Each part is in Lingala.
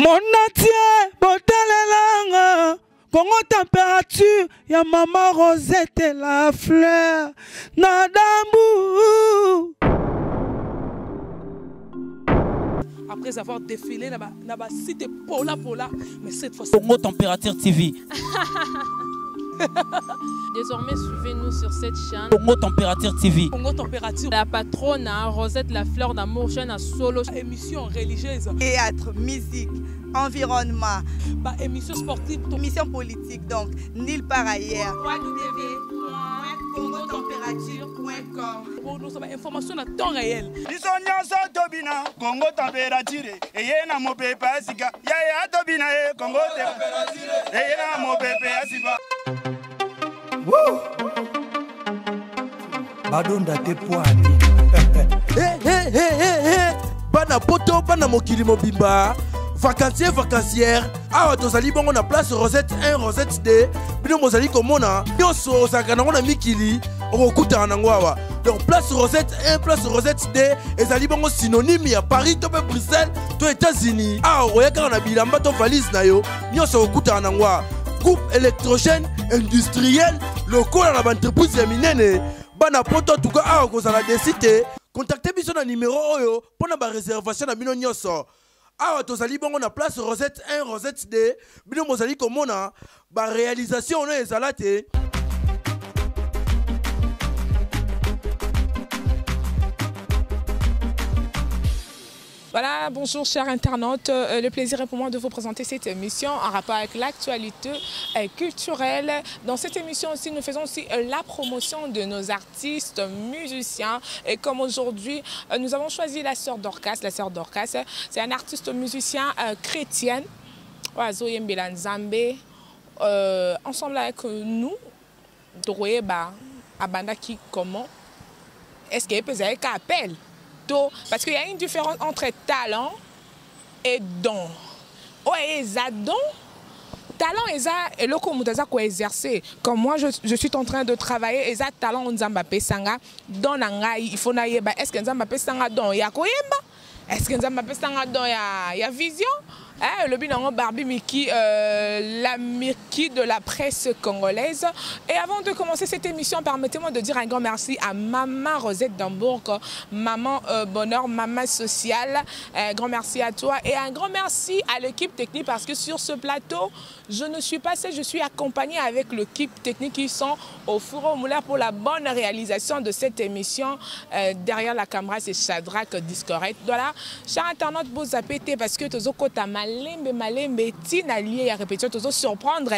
Monatie, botalelanga, Congo température, ya maman Rosette et la fleur, Nadambu. Après avoir défilé, n'a cité Pola, mais cette fois Congo Température TV. Désormais, suivez-nous sur cette chaîne. Congo Température TV. Congo Température. La patronne, Rosette, la fleur d'amour, chaîne à solo. Émission religieuse. Théâtre, musique, environnement. Bah, émission sportive. Émission politique, donc, nulle part ailleurs. www.congotempérature.com. Pour nous avoir information à temps réel. Congo Température. Et yena mo pepe asika. Ya tobina Congo Température. Et yena mo pepe asika. Badonda te poani. Bana poto bana mokili mobimba. Vacancière. Awa tozali bongo na place Rosette 1, Rosette 2. Bino mozali komona. Nyonso osakana na mikili. Okuta nango awa. Donc place Rosette 1, place Rosette 2. Ezali bongo synonyme ya Paris to Bruxelles to États-Unis. Awa oyaka na bilamba to valise na yo. Nyonso okuta nango awa. Groupe électrogène industriel local à l'entreprise ya minene bana poto tuka awa kozala desite contactez biso na numéro oyo pona ba réservation na bino nyonso awa tozali bongo na place Rosette 1 Rosette 2 bino mozali komona ba réalisation na ezala te. Voilà, bonjour chers internautes, le plaisir est pour moi de vous présenter cette émission en rapport avec l'actualité culturelle. Dans cette émission aussi, nous faisons aussi la promotion de nos artistes, musiciens. Et comme aujourd'hui, nous avons choisi la sœur Dorcas. La sœur Dorcas, c'est un artiste musicien chrétienne. Ensemble avec nous, Abandaki comment est-ce qu'il peut y avoir un appel? Parce qu'il y a une différence entre talent et don. Talent et le qu'on exercer. Comme moi, je suis en train de travailler et talent on Zambapé Sanga don il faut naïe est-ce que Zambapé Sanga don ya koyemba? Est-ce que Zambapé Sanga don ya vision? Le bilan Barbie Miki, la Miki de la presse congolaise. Et avant de commencer cette émission, permettez-moi de dire un grand merci à Maman Rosette d'Hambourg, Maman Bonheur, Maman Sociale. Un grand merci à toi et un grand merci à l'équipe technique parce que sur ce plateau, je ne suis pas seule, je suis accompagnée avec l'équipe technique qui sont au four au moulin pour la bonne réalisation de cette émission. Derrière la caméra, c'est Shadrach Discorrect. Voilà, chers internautes, vous appétez parce que tous kota malembe tina lié à répétition tous surprendre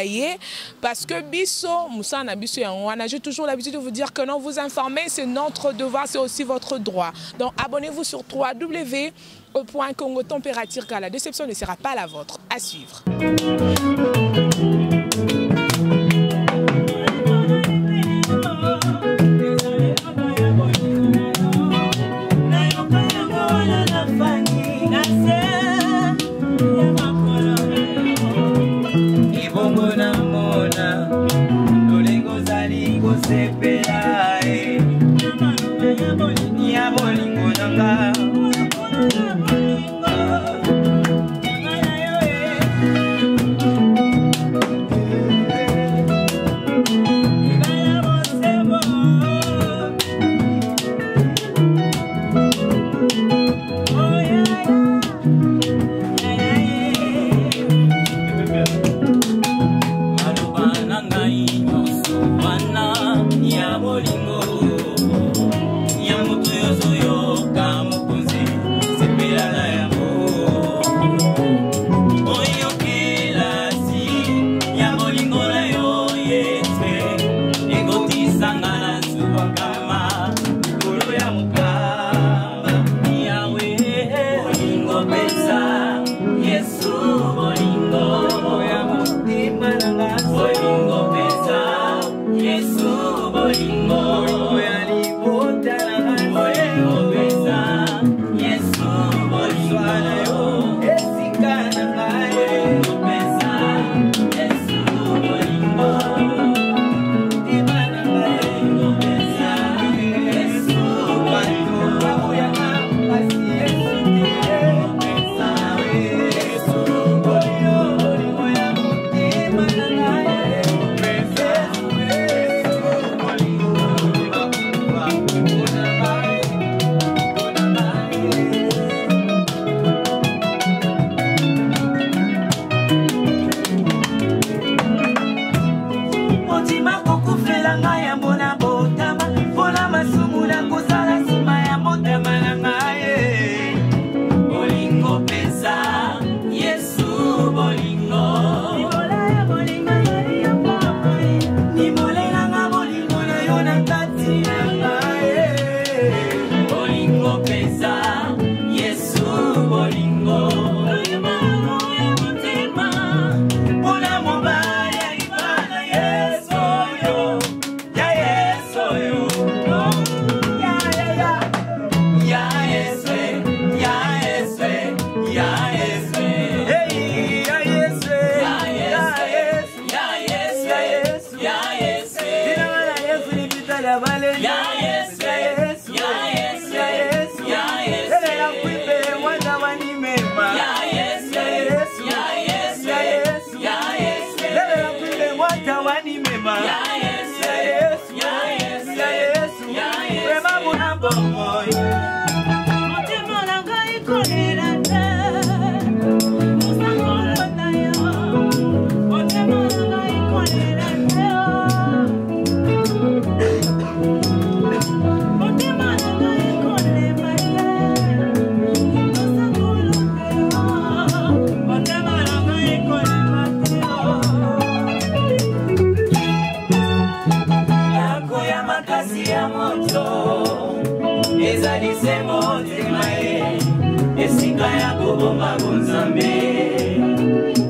parce que biso musana biso yanwana. J'ai toujours l'habitude de vous dire que non, vous informer c'est notre devoir, c'est aussi votre droit. Donc abonnez-vous sur www.congotempérature car la déception ne sera pas la vôtre. À suivre.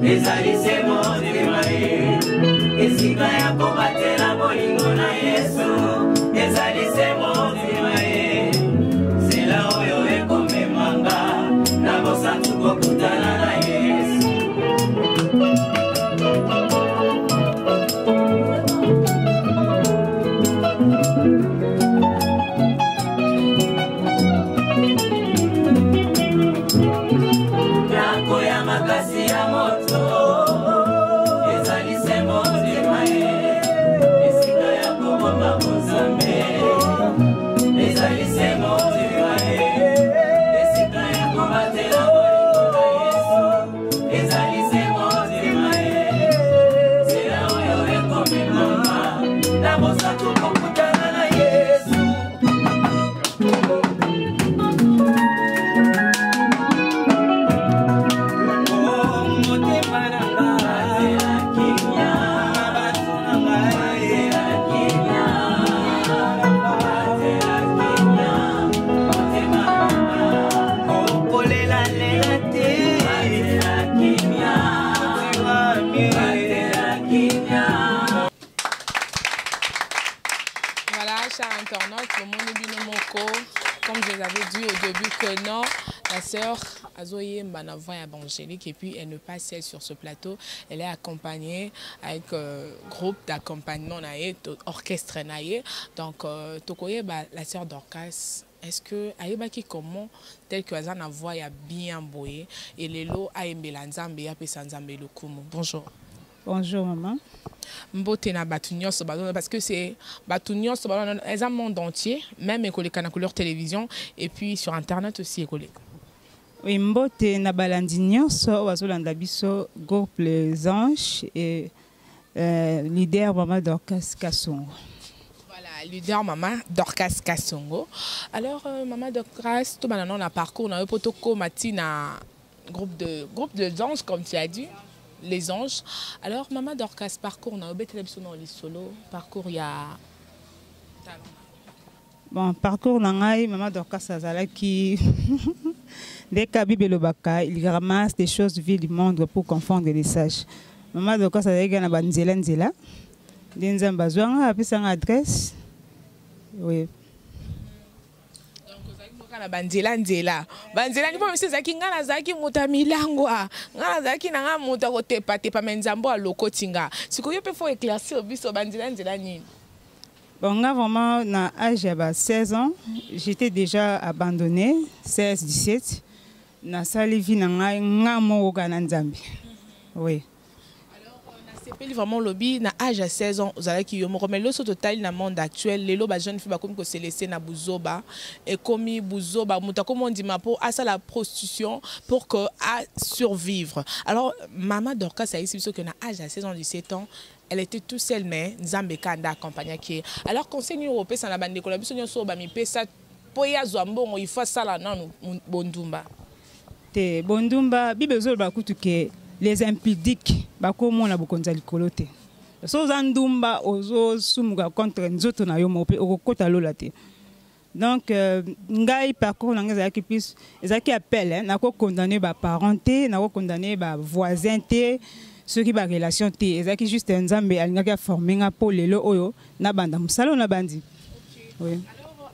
ezali se motema ye esika ya kobatela bolingo na Yesu ezali se motema ye zela oyo ekomemanga na bosantu kokutana na Yesu yako ya makasi ya moto ezali se motema ye esika ya kobomba bozambe ezali se motema ye esika ya kobatela bolingo na Yesu ezali se motema ye zela oyo ekomemama na bosantu kokutana na Yesu Chers internautes, le monde Binomoko, comme je vous avais dit au début que non, la sœur Azoye Manavoy Angélique et puis elle ne passe seule sur ce plateau, elle est accompagnée avec groupe d'accompagnement orchestre naïe. Donc Tokoye la sœur Dorcas, est-ce que Ayebaki comment tel que Azana voix a bien boyé et les lots a Embelanzambe ya Pesanzambe le Kumu. Bonjour. Bonjour maman. Mbote na Batunios parce que c'est Batunios elles ont le monde entier, même école na couleur télévision et puis sur internet aussi école. Oui, Mbote na Balandinios wazolanda biso groupe Les Anges et leader maman Dorcas Kassongo. Voilà, leader maman Dorcas Kassongo. Alors maman Dorcas tout maintenant on a parcours na potoko matina groupe de anges comme tu as dit. Les Anges. Alors, maman Dorcas, parcours, on a obéi les solo, parcours, il y a. Bon, parcours, maman Dorcas, qui. Dès qu'Abibelobaka, il ramasse des choses vives du monde pour confondre les sages. Maman Dorcas, a une banzela. D'un besoin, après son adresse. Oui. Banzela nzela ni po misi zaki ngana zaki muta milangwa ngana zaki nanga muta kotepa tepa menzambo a lokotinga sikoyo pe faut éclaircir biso banzela nzela nini. Bon, vraiment na âge de 16 ans, j'étais déjà abandonné 16-17 na sali vi nanga ngamo kana nzambi. Oui. C'est vraiment lobby na âge à 16 ans aux qui yo mais le total dans le monde actuel les loba jeunes filles comme que c'est laissé na buzoba et comme buzoba muta comme on dit ma pour à ça la prostitution pour que à survivre. Alors maman Dorcas ça ici que na âge à 16 ans 17 ans elle était tout seule mais nzambe kanda accompagner qui alors conseil européen ça na bande ko la biso nyo so ba mi pesa po ya zwambongo il faut ça là non bondumba te bondumba bibezo ba kutuke les impudiques bakomona bokonza likolo te so zandumba ozo sumuka contre nzoto na yo mope okokota lola te donc ngai parcours na ngai zaki plus ezaki appel na ko condamner ba parenté na ko condamner ba voisin te ceux qui ba relation te ezaki juste nzambe alingaki former nga po lelo oyo na banda musalo na bandi. Oui.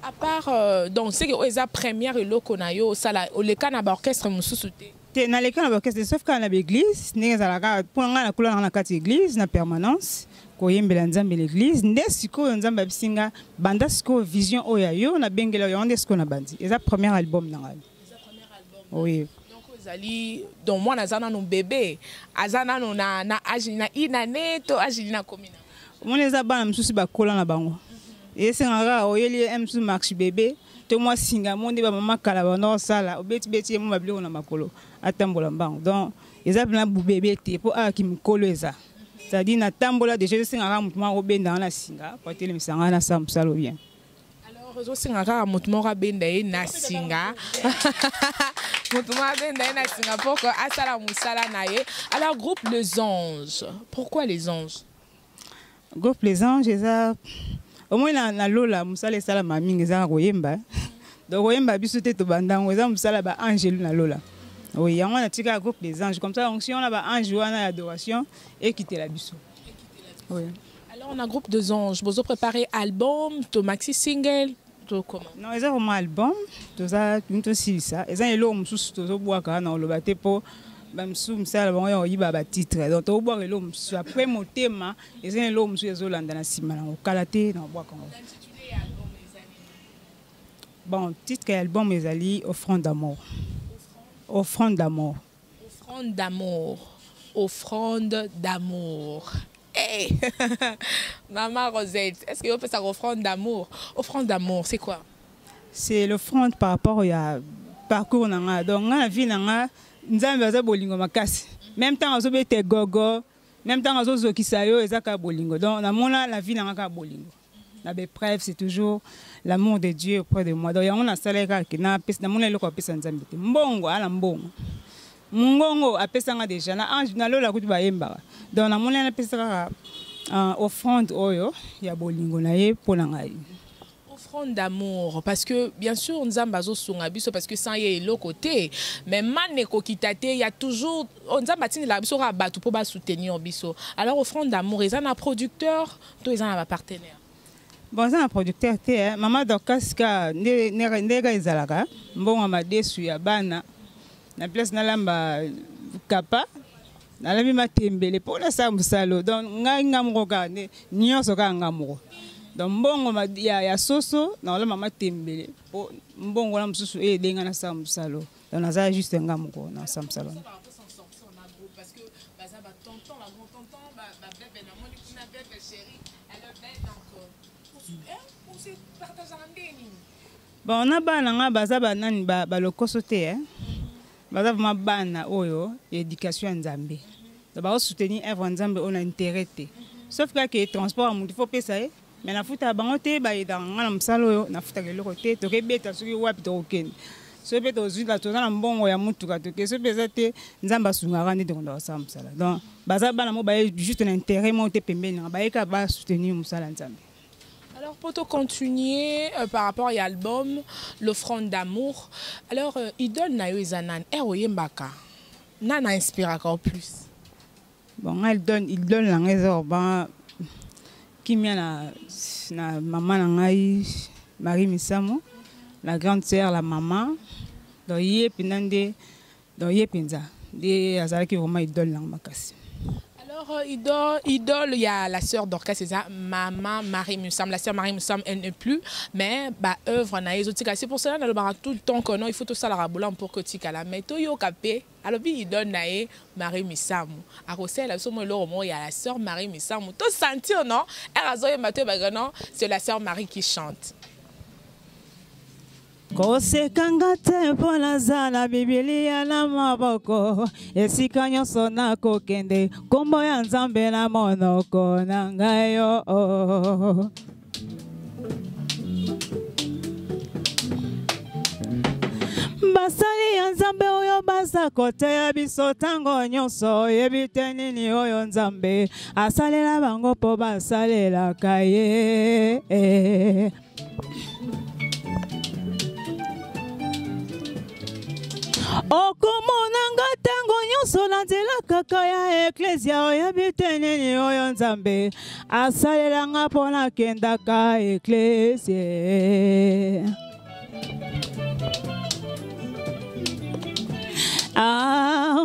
À part donc c'est que eza première eloko na yo sala le kana ba orchestre mususu te na le kana ba orchestre sauf quand na l'église ndenge zalaka pour nga na kula na kati église na permanence ko yembela nzambe l'église nde siko nzambe bisinga banda siko vision oya yo na bengela yo nde siko na bandi eza premier album na ngai. Oui. Donc zali donc moi nazana no bébé azana no na âge na inane to âge na komina mon eza bana mususu ba kola na bango. Et c'est un rare, il y a un sous marché bébé, tout moi singa, mon débat maman calaba non sala, au bête bête mon babli on a ma colo, à tambolamban. Donc ils ont plein de bébé pour ah qui me colle ça. C'est-à-dire na tambola déjà c'est un rare mouvement robin dans la singa, pour télé me sanga na sam salo bien. Alors je c'est un rare mouvement robin dans na singa. Mouvement robin dans na singa pour que à sala musala naie. Alors groupe Les Anges, pourquoi Les Anges? Groupe Les Anges, ça. Au moins na lola musala sala mami ngeza koyemba donc koyemba biso te to bandango eza musala ba angelu na lola Oui, on a tiré un groupe des anges. Comme ça, si on a un ange ou une adoration, et quitter la biso. Oui. Alors, on a un groupe de anges. Vous avez préparé album, ton maxi single, comment? Non, ils ont vraiment album. Tout ça, tout ça. Ils ont un album sous tout bois quand on le battait pour même sous ça, on y va titre. Donc, au bois l'homme après mon thème, ils ont un album sous les Hollande dans la ciment, au Calaté, dans le bois. Bon, titre et album mes alliés, offrande d'amour. Offrande d'amour. Offrande d'amour. Offrande d'amour. Hey! Maman Rosette, est-ce que vous faites ça offrande d'amour? Offrande d'amour, c'est quoi? C'est l'offrande par rapport au parcours. Donc, dans la vie, nous avons bolingo makasi. Même temps, nous avons été gogo. Même temps, nous avons kisayo et zaka bolingo. Donc, dans la vie, nous avons bolingo. La preuve, c'est toujours l'amour de Dieu auprès de moi. Donc, on a salé qui n'a pas de mon éloquent à Nzambe. Mbongo, ala mbongo. Mbongo a pesanga déjà. Na ange na lola kuti ba yemba. Donc, na mon éloquent pesanga offrande oyo ya bolingo na ye pona ngai. Offrande d'amour, parce que bien sûr Nzambe azo sunga biso parce que sans y est l'autre côté, mais maneko kitate il y a toujours Nzambe atine la biso ra batu pour ba soutenir biso. Alors offrande d'amour, ils ont un producteur, toi ils ont un partenaire. Bon, c'est un producteur, maman Dokaska, nega izalaka, mbongo madesu ya bana, na place na lamba kapa, na lami matembele, pour la samusalo, donc ngai ngamuroka, nyonso ka ngamuro. Donc mbongo ya soso, na lamba matembele, mbongo la mususu denga na samusalo, donc naza juste ngamuro na samusalo. Parce que baza ba tonton, la grand tonton, ba bébé na moni kuna bébé chérie, elle est belle donc. Bon, on a bana baza banani ba lokoso te baza vraiment bana oyo éducation Nzambe. Donc ba soutenir œuvre Nzambe on a intérêt te. Sauf que transport il faut payer mais na futa bango te ba dans na msalo na futa ke lokote to ke beta soki wapi to okende. So beta ozila to na mbongo ya mutuka to ke so pesa te Nzamba sungara ndi ndonda sa msala. Donc baza bana mo ba juste un intérêt mo te pembeni ba ka ba soutenir msala Nzambe. Alors, pour te continuer par rapport à l'album, l'offrande d'amour, alors, idole na yo izanan, Mbaka, nana inspire encore plus. Bon, il donne la raison, qui m'a na maman nangai, Marie Misamo, la grande sœur, la maman, dans yé pinande, dans yé pinza, des azara qui vraiment idole na makasi. Alors, idole, il y a la sœur d'Orca, c'est ça, maman Marie Moussam. La sœur Marie Moussam, elle n'est plus, mais bah œuvre na ezotika. C'est pour cela que nous tout le temps que non, il faut tout ça la raboula pour que tu la mais tout yo capé. Alors puis idole na Marie Moussam. À Rossel, là, il y a la sœur Marie Moussam. Tout sentir non? C'est la sœur Marie qui chante. Kosekanga te mpo nazala Biblia na maboko esika nyonso nakokende kombo ya Nzambe na monoko na ngai yo. Basali ya Nzambe oyo baza koteya biso tango nyonso yebi te nini oyo Nzambe asalela bango mpo basalelaka ye. Okomonanga tango nyonso na nzela kaka ya eklesia oyebi te nini oyo Nzambe asalelanga mpo nakendaka eklesia.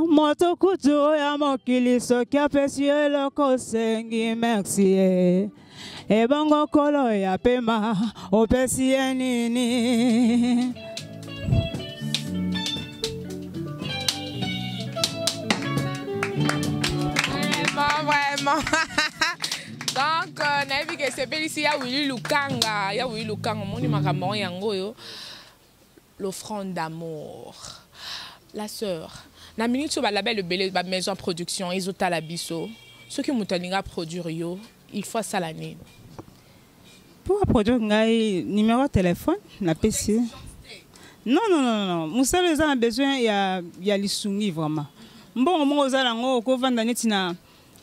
Moto kutu oyo mokili soki apesi yo eloko osengi merci ebongo kolo ya pema opesi ye nini. Vraiment. Donc, on a vu que c'est ici, il y a Willy Lukanga. Il y a Willy Lukanga. Mon numéro yango l'offrande d'amour. La sœur. Na minute sur la belle maison de production, ils ont la biso. Ceux qui m'ont produire yo, il faut ça l'année. Pour produire numéro de téléphone, la PC. Non. Moussa les a besoin il y a les soumis vraiment. Bon, moi, aux ko vanda netina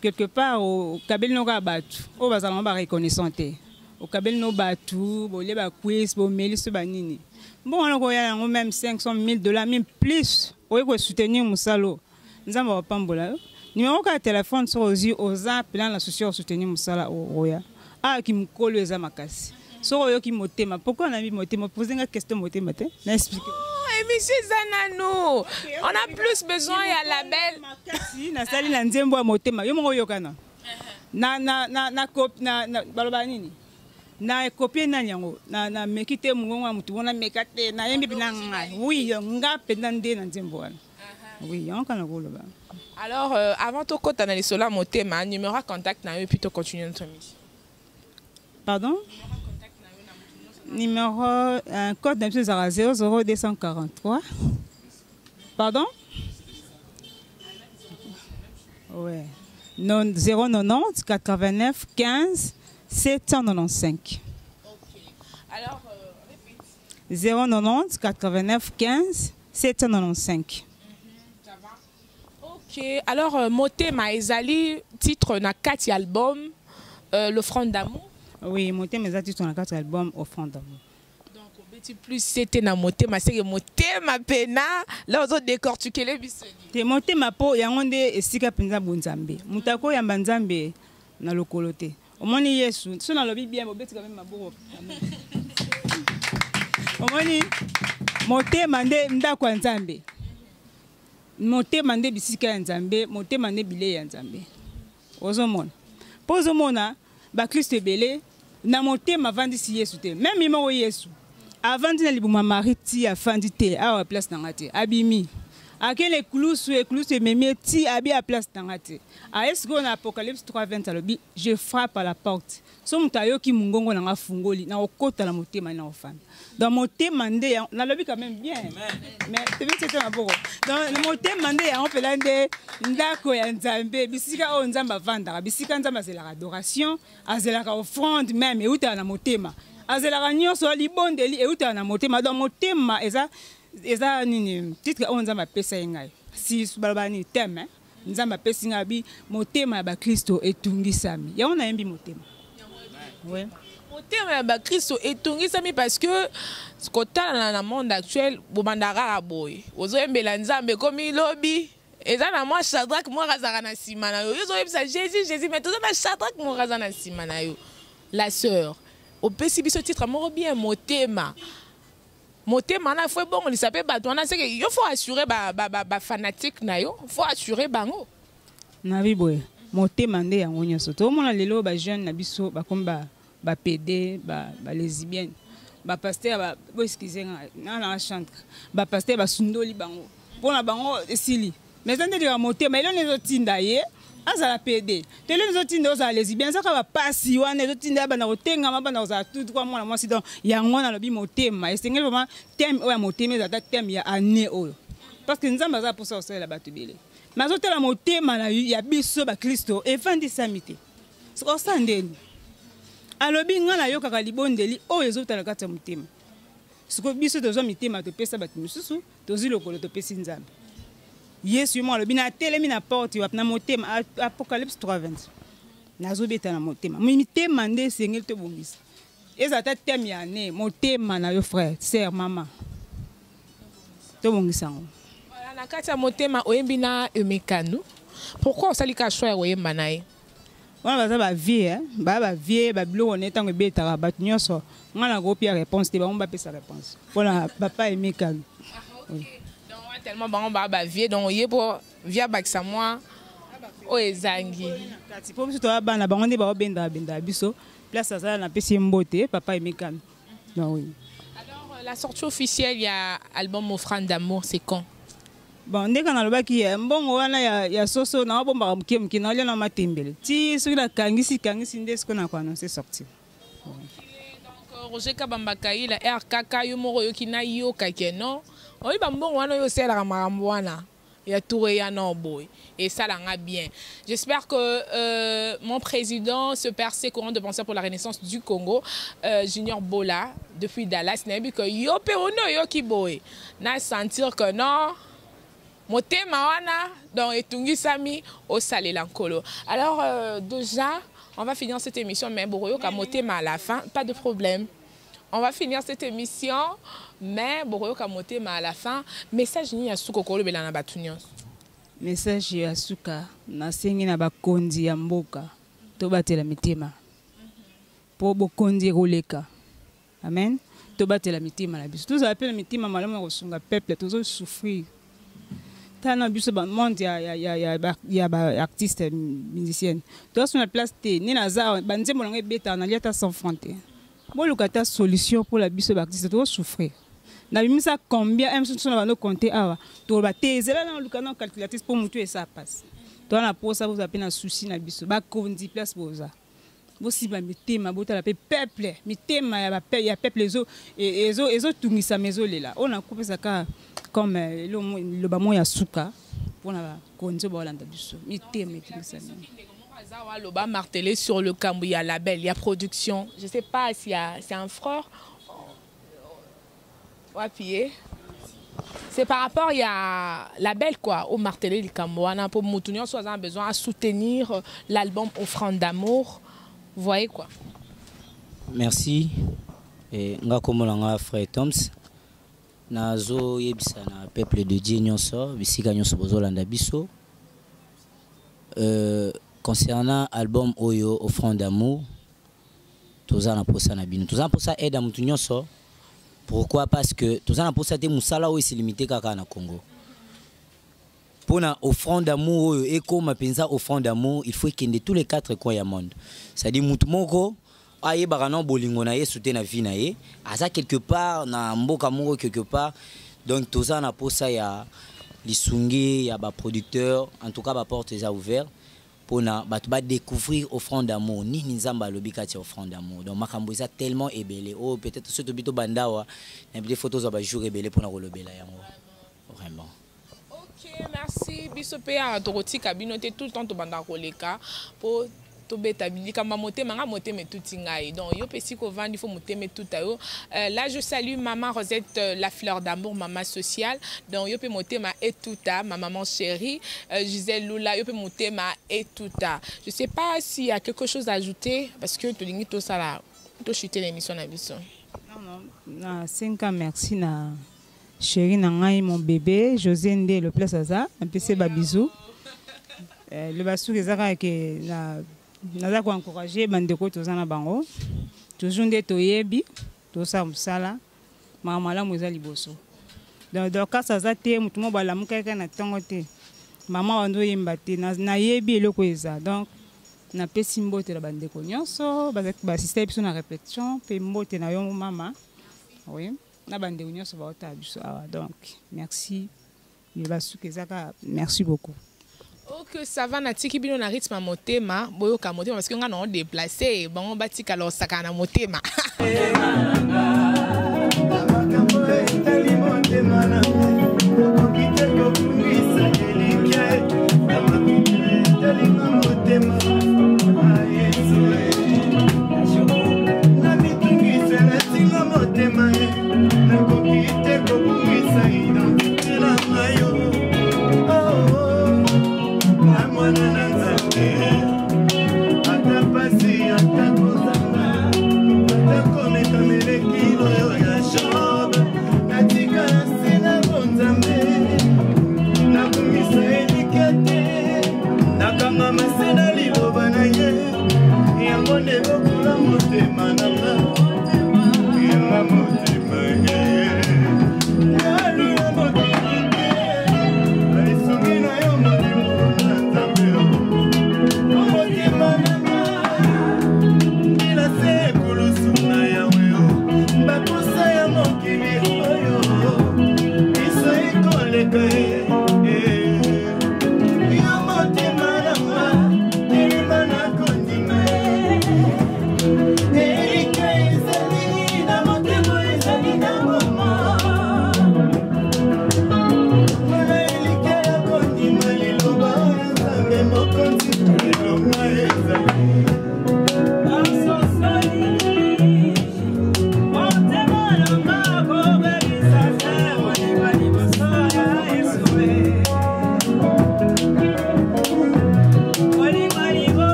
quelque part au kabel no batu o bazala ba reconnaissante au kabel no batu bo le ba quiz bo meli so banini bon on ko ya même $500,000 même plus oye ko soutenir musalo nzamba wa pambola numéro ka téléphone sur ozi oza plan la souci soutenir musala oya a ki mkolo eza makasi so oyo ki motema pourquoi na mi motema poser une question motema te na expliquer Monsieur Zanano, on a plus besoin à la belle. Makasi na sali na nzembo ya motema yo mo yokana na copie na baloba nini na copie na nyango na mekite mungonga mutu wona mekate na yembi binanga oui nga penda nde na nzembo wana oui on kana koloba. Alors avant to kota na lisola motema numéro de contact na yo puis to continuer notre mission. Pardon? Numéro code de 00243. Pardon? Ouais. 090 89 15 795. Ok. Alors, répète. 090 89 15 795. Ça va? Ok. Alors, Motema ezali titre na 4 albums, l'offrande d'amour. Oui, Motema ezali titre na 4 albums, offrande d'amour. Donc, au petit plus c'était na Motema, c'est que Motema pena, là aux autres décortiquer les bisoni. Te Motema po yango nde esika penza bonzambe. Mutako ya banzambe na lokolo te. Omoni Yesu, so na lobi bien bobeti quand même maboko. Omoni Motema nde ndako ya Nzambe. Motema nde bisika ya Nzambe, Motema nde bile ya Nzambe. Ozomona. Pozomona ba Kristo ebele na Motema vandisi Yesu te. Même imoko Yesu. Avant na libuma mariti afandi te awa place na ngate. Abimi. Akele ekulusu ememi ti abi à place tangate. A esgo na Apocalypse 3:20 alobi je frappe à la porte. So mutayo ki mungongo na ngafungoli na okota la Motema na ofanda. Dans Motema nde na lobi quand même bien. Mais c'est ça maboko. Dans Motema nde ya opelande ndako ya Nzambe bisika o Nzamba vanda bisika Nzamba c'est la adoration, azela ka offrande même et uta na Motema. Azela ka nyonso libondeli et uta na Motema. Dans Motema eza nini titre on Nzamba pesa ngai si balabani teme Nzamba pesa ngai bi Motema ya ba Kristo etungisami ya on a yembi Motema. Ouais. Motema ya ba Kristo etungisami parce que ce kota na monde actuel bobandara boy ozoyembela Nzambe komi lobi eza na moi Shadrach moi razaka na sima na yo ozoyebisa Jésus mais toza na Shadrach moi razaka na sima na yo la sœur au pesi biso titre moko bien Motema Motema na foi bon il s'appelle batona c'est que il faut assurer ba fanatique na yo faut assurer bango na biboye Motema nde yango nyonso to mona lelo ba jeune na biso ba komba ba PD ba lesbienne ba pasteur ba excusez na chante ba pasteur ba sundoli bango pona bango esili mais nde de Motema ile nezo tinda ye azala PD tele nezo tinda oza lesbienne saka ba pasi wana nezo tinda ba na kotenga mabana oza tout kwa mwana mwasi donc yango na lobi Motema esengeli vraiment thème oya Motema ezata thème ya année oyo parce que Nzamba za pour ça osala batu bele mazotela Motema na ya biso ba Kristo efandisami te osandeni alobi nga na yokaka libondeli oyo ezotala kati ya Motema siko biso tozwa mitema topesa bato misusu tozi lokolo topesi Nzambe Yesu mo alobi na telemi na porte na Motema Apocalypse 3:20 nazobeta na Motema mitema nde esengeli tobongisa ezata teme ya ne Motema na yo frère sœur mama tobongisa ngo. Na kati ya Motema oyembi na emekanu pourquoi osalika choix oyemba na ye wana baza ba vie ba vie ba biloko netango betaka bato nyonso ngana ko pia réponse te bango bapesa réponse mpona papa emekanu. Donc tellement bango ba vie donc yebo via bakisa moi o ezangi kati po biso to bana bango nde baobenda biso place azala na pesi mbote papa emekanu. Non oui. Alors la sortie officielle il y a album Offrande d'amour c'est quand? Bon ndeka na lobaki mbongo wana ya soso na bomba mke na lena matembele ti soki na kangisi nde ce qu'on a annoncé sorti. Donc Roger Kabamba la RKK yo moko yo kina yo kakeno oyi ba mbongo wana yo sela makambo wana ya touré ya no boy et ça l'a bien. J'espère que mon président ce percé courant de penseur pour la renaissance du Congo Junior Bola depuis Dallas n'a vu que yo pe ono yo ki boy na sentir que non Motema wana donc etungi sami au salé lankolo. Alors déjà on va finir cette émission mais Boroyo ka Motema à la fin pas de problème. On va finir cette émission, mais Boroyoka Motema à la fin. Message ni Yasuko Kolo Belana Batunion. Message Yasuka, na sengi na bakondi ya mboka, to batela mitema. Po bokondi roleka. Amen. To batela mitema la biso. Tous appellent mitema malamu na kosunga peuple, tous souffrir. Tana biso ba monde ya ba artiste musicien. Toi sur la place te ni naza banzembo na beta na liata sans frontière. Bon lukata solution pour la biso ba artiste to souffrir. Na bimisa combien même sur na compter awa. To ba tezela na lukana calculatrice pour mutu et ça passe. Toi na pour ça vous appelle un souci na biso ba kondi place boza. Bosi ba mitema bota la peuple mitema ya peuple ezo tungisa mezo lela. On a coupé ça ka comme le bamo ya suka pour la konzo ba olanda biso mitema tungisa. Le bas martelé sur le camp, il y a label, il y a production. Je ne sais pas si c'est un frère. C'est par rapport, il y a label quoi, au martelé du Cambouana pour Moutunion, soit on a besoin de soutenir l'album Offrande d'amour. Vous voyez quoi. Merci. Et nga komolanga frère Toms. Nazo yebisa na peuple de Dieu nyonso, bisika nyonso bozolanda biso. Concernant l'album Oyo Offrande d'amour, tous en posa na bino. Tous en posa aide à mutu nyonso. Pourquoi? Parce que tous en posa te musala oyo c'est limité kaka na Congo. Pour na offrande d'amour oyo et comme penza offrande d'amour, il faut qu'il y ait tous les 4 coins du monde. C'est-à-dire mutu moko aye barano bolingo na ye soute na vie na ye, asa quelque part na mboka moko quelque part. Donc tous en posa ya lisungi ya ba producteur, en tout cas ba porte est ouverte. Pour découvrir Offrande d'amour ni nzamba lobikati Offrande d'amour. Donc makambo eza tellement ébélé. Oh peut-être ce tobito bandawa na des photos za ba jour ébélé pour na kolobela yango. Vraiment. OK, merci bisope ya toroti kabinote tout le temps to banda koleka pour donc yo pesi ko vandi faut moteme tout ayo. Là je salue maman Rosette la fleur d'amour, maman sociale. Donc yo pe motema et touta ma maman chérie, Gisèle Lula yo pe motema et touta. Je sais pas s'il y a quelque chose à ajouter parce que to lingi to sala to chuter l'émission na biso. Non na 5 ans merci na chérie na ngai mon bébé José Ndé le place ça un peu c'est ba bisou. Le basou ezaka ke na naza ko encourager bandeko tozana bango toujours nde toyebi tosa musala mama mo eza liboso donc kasa za te mutu mo bala mukaka na tongo te mama wando yemba te na yebi eloko eza donc na pesi mbote la bandeko nyonso ba assisté biso na répétition pe mbote na yo mama oui na bandeko nyonso ba ota biso donc merci merci beaucoup. Ok, ça va natiki bino na rythme motema boyo ka motema parce que nga non déplacé bon batika lo sakana motema.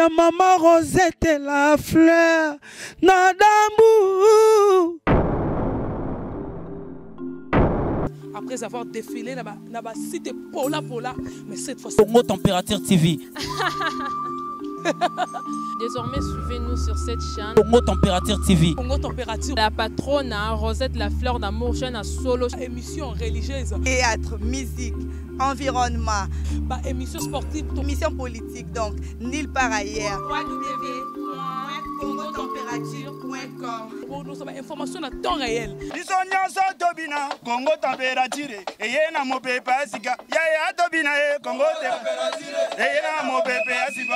ya Maman Rosette la fleur Nadambu. Après avoir défilé dans la cité Pola, mais cette fois-ci. Congo Température TV. Désormais, suivez-nous sur cette chaîne. Congo Température TV. Congo Température. La patronne Rosette la fleur d'amour, chaîne à solo. Émission religieuse. Théâtre, musique, environnement. Bah, émission sportive. Émission politique, donc nulle part ailleurs. www.congotempérature.com. Pour nous avoir information à temps réel. Biso nyonso tobina Congo Température. Eye na mopepe asika. Ya tobina Congo Température. Eye na mopepe asika.